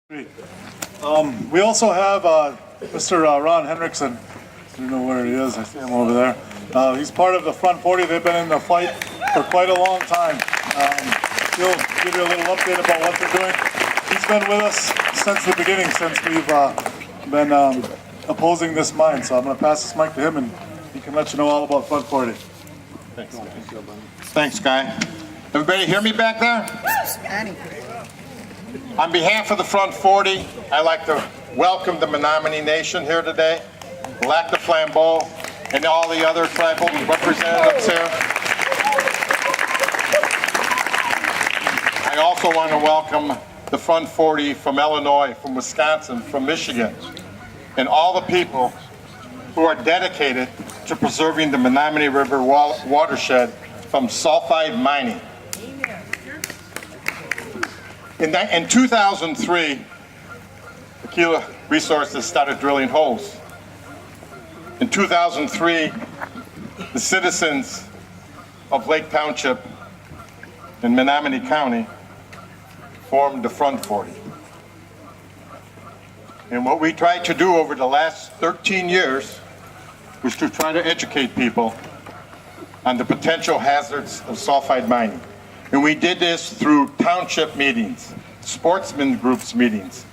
We also have Mr. Ron Henrickson. I don't know where he is. I see him over there. He's part of the Front 40. They've been in the fight for quite a long time. He'll give you a little update about what they're doing. He's been with us since the beginning, since we've been opposing this mine. So I'm going to pass this mic to him, and he can let you know all about Front 40. Thanks, Guy. Thanks, Guy. Everybody hear me back there? On behalf of the Front 40, I'd like to welcome the Menominee Nation here today, Lac de Flambeau, and all the other tribal representatives here. I also want to welcome the Front 40 from Illinois, from Wisconsin, from Michigan, and all the people who are dedicated to preserving the Menominee River watershed from sulfide mining. In 2003, Aquila Resources started drilling holes. In 2003, the citizens of Lake Township in Menominee County formed the Front 40. And what we tried to do over the last 13 years was to try to educate people on the potential hazards of sulfide mining. And we did this through township meetings, sportsman groups meetings.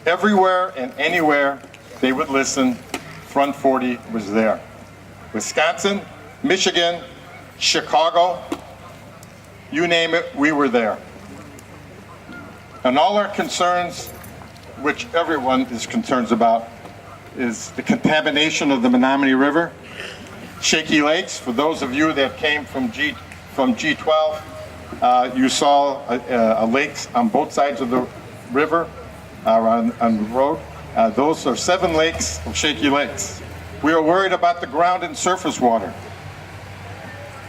Everywhere and anywhere they would listen, Front 40 was there. Wisconsin, Michigan, Chicago, you name it, we were there. And all our concerns, which everyone is concerned about, is the contamination of the Menominee River, shaky lakes. For those of you that came from G12, you saw lakes on both sides of the river, on the road. Those are 7 lakes of shaky lakes. We are worried about the ground and surface water,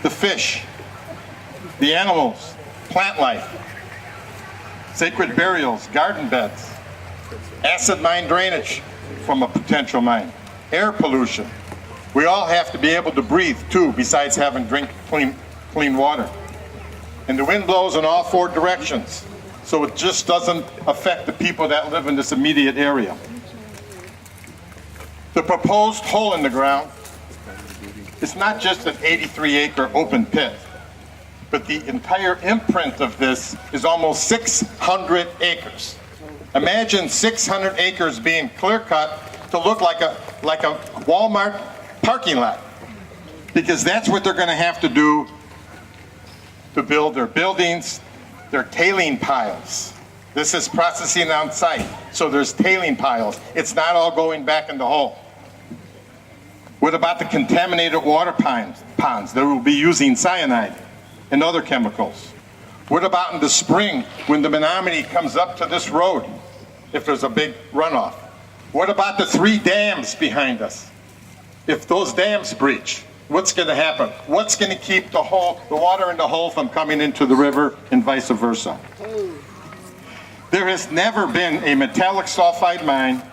the fish, the animals, plant life, sacred burials, garden beds, acid mine drainage from a potential mine, air pollution. We all have to be able to breathe too, besides having clean water. And the wind blows in all 4 directions, so it just doesn't affect the people that live in this immediate area. The proposed hole in the ground is not just an 83-acre open pit, but the entire imprint of this is almost 600 acres. Imagine 600 acres being clear-cut to look like a Walmart parking lot, because that's what they're going to have to do to build their buildings, their tailing piles. This is processing on site, so there's tailing piles. It's not all going back in the hole. What about the contaminated water ponds that will be using cyanide and other chemicals? What about in the spring when the Menominee comes up to this road, if there's a big runoff? What about the 3 dams behind us? If those dams breach, what's going to happen? What's going to keep the water in the hole from coming into the river and vice versa? There has never been a metallic sulfide mine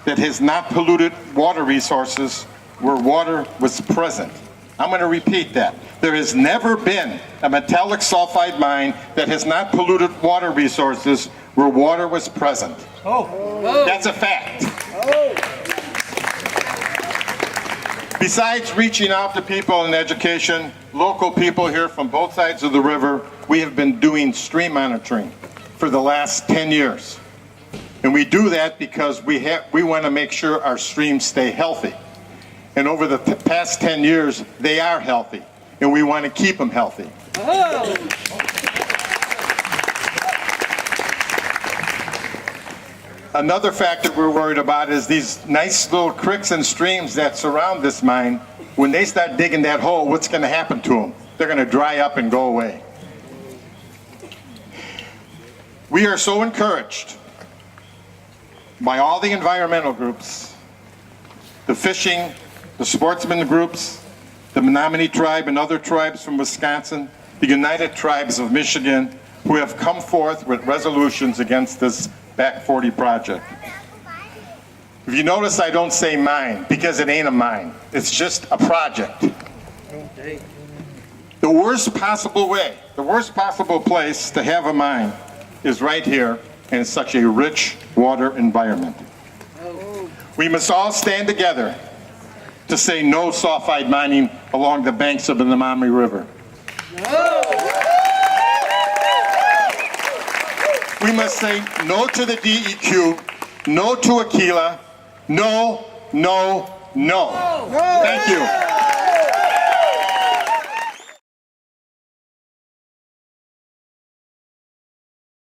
that has not polluted water resources where water was present. I'm going to repeat that. There has never been a metallic sulfide mine that has not polluted water resources where water was present. That's a fact. Besides reaching out to people in education, local people here from both sides of the river, we have been doing stream monitoring for the last 10 years. And we do that because we want to make sure our streams stay healthy. And over the past 10 years, they are healthy, and we want to keep them healthy. Another factor we're worried about is these nice little creeks and streams that surround this mine. When they start digging that hole, what's going to happen to them? They're going to dry up and go away. We are so encouraged by all the environmental groups, the fishing, the sportsman groups, the Menominee tribe and other tribes from Wisconsin, the United Tribes of Michigan, who have come forth with resolutions against this Back 40 project. If you notice, I don't say mine, because it ain't a mine. It's just a project. The worst possible way, the worst possible place to have a mine is right here in such a rich water environment. We must all stand together to say no sulfide mining along the banks of the Menominee River. We must say no to the DEQ, no to Aquila, no, no, no. Thank you.